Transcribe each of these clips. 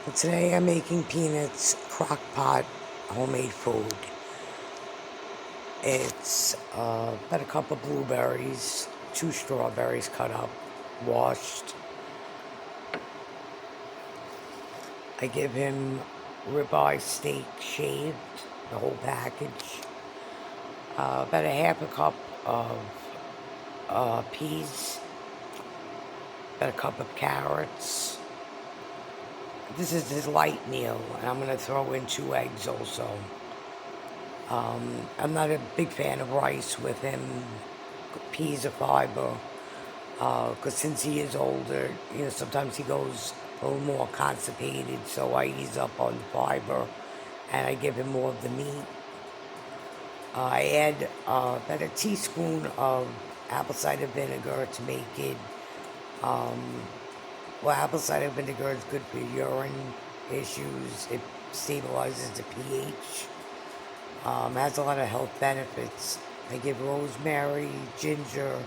But today I'm making peanuts crock pot homemade food. It's about a cup of blueberries, 2 strawberries cut up, washed. I give him ribeye steak shaved, the whole package. About a half a cup of peas, about a cup of carrots. This is his light meal, and I'm going to throw in 2 eggs also. I'm not a big fan of rice with him. Peas are fiber. Because since he is older, sometimes he goes a little more constipated, so I ease up on the fiber and I give him more of the meat. I add about a teaspoon of apple cider vinegar to make it. Apple cider vinegar is good for urine issues. It stabilizes the pH. Has a lot of health benefits. I give rosemary, ginger,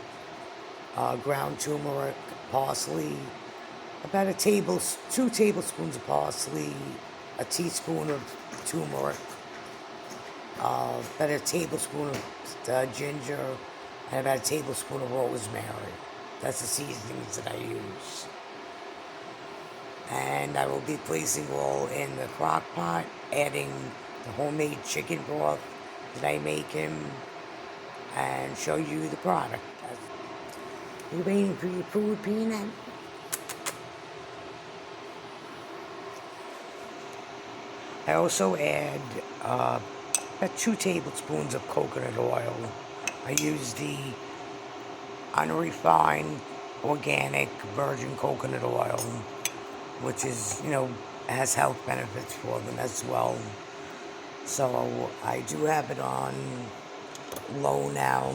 ground turmeric, parsley, about 2 tablespoons of parsley, a teaspoon of turmeric, about a tablespoon of ginger, and about a tablespoon of rosemary. That's the seasonings that I use. And I will be placing all in the crock pot, adding the homemade chicken broth that I make him, and show you the product. You waiting for your food, Peanut? I also add about 2 tablespoons of coconut oil. I use the unrefined, organic, virgin coconut oil, which is, has health benefits for them as well. So I do have it on low now.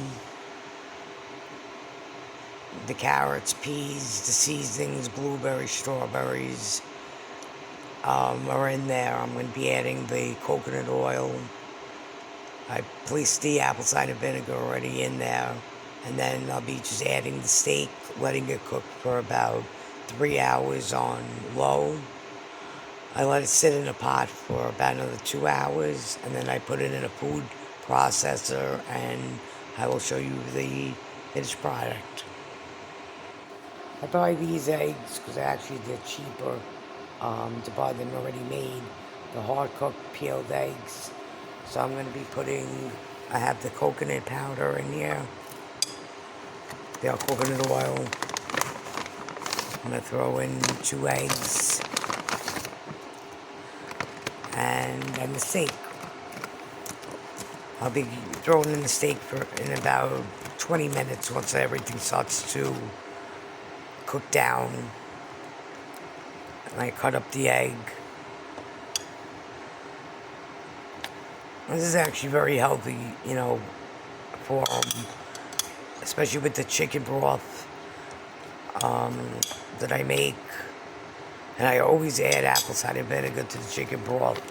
The carrots, peas, the seasonings, blueberries, strawberries are in there. I'm going to be adding the coconut oil. I placed the apple cider vinegar already in there. And then I'll be just adding the steak, letting it cook for about 3 hours on low. I let it sit in a pot for about another 2 hours, and then I put it in a food processor, and I will show you the finished product. I buy these eggs because actually they're cheaper to buy them already made, the hard-cooked peeled eggs. So I'm going to be I have the coconut powder in here, the coconut oil. I'm going to throw in 2 eggs and then the steak. I'll be throwing in the steak in about 20 minutes once everything starts to cook down. And I cut up the egg. This is actually very healthy, for especially with the chicken broth that I make. And I always add apple cider vinegar to the chicken broth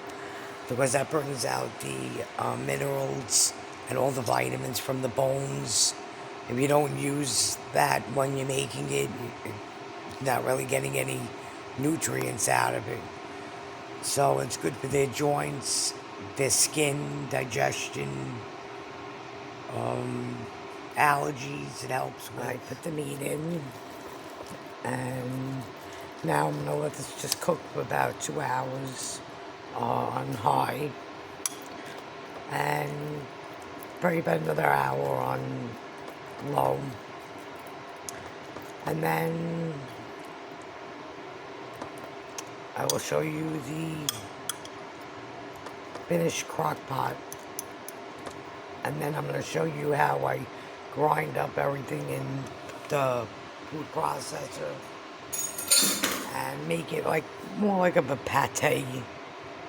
because that brings out the minerals and all the vitamins from the bones. If you don't use that when you're making it, you're not really getting any nutrients out of it. So it's good for their joints, their skin, digestion, allergies. It helps with. I put the meat in, and now I'm gonna let this just cook for about 2 hours on high, and probably about another hour on low, and then I will show you the finished crock pot, and then I'm going to show you how I grind up everything in the food processor and make it more like a pate.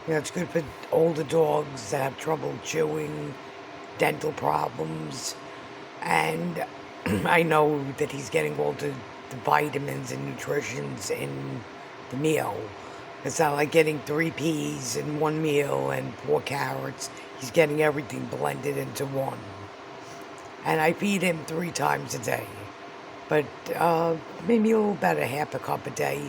It's good for older dogs that have trouble chewing, dental problems, and I know that he's getting all the vitamins and nutritions in the meal. It's not like getting 3 peas in one meal and 4 carrots. He's getting everything blended into one. And I feed him 3 times a day. But maybe about a half a cup a day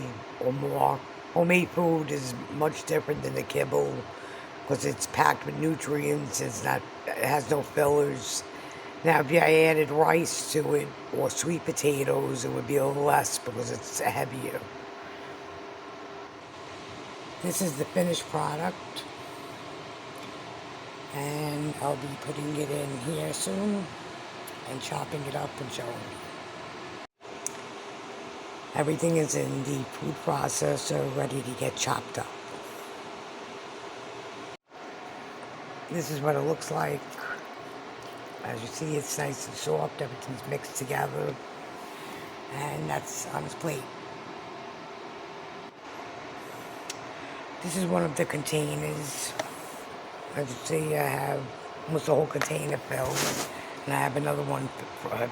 or more. Homemade food is much different than the kibble because it's packed with nutrients. It has no fillers. Now, if I added rice to it or sweet potatoes, it would be a little less because it's heavier. This is the finished product, and I'll be putting it in here soon and chopping it up and showing you. Everything is in the food processor ready to get chopped up. This is what it looks like. As you see, it's nice and soft, everything's mixed together, and that's on its plate. This is one of the containers. As you see, I have almost the whole container filled, and I have another one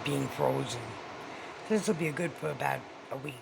being frozen. This will be good for about a week.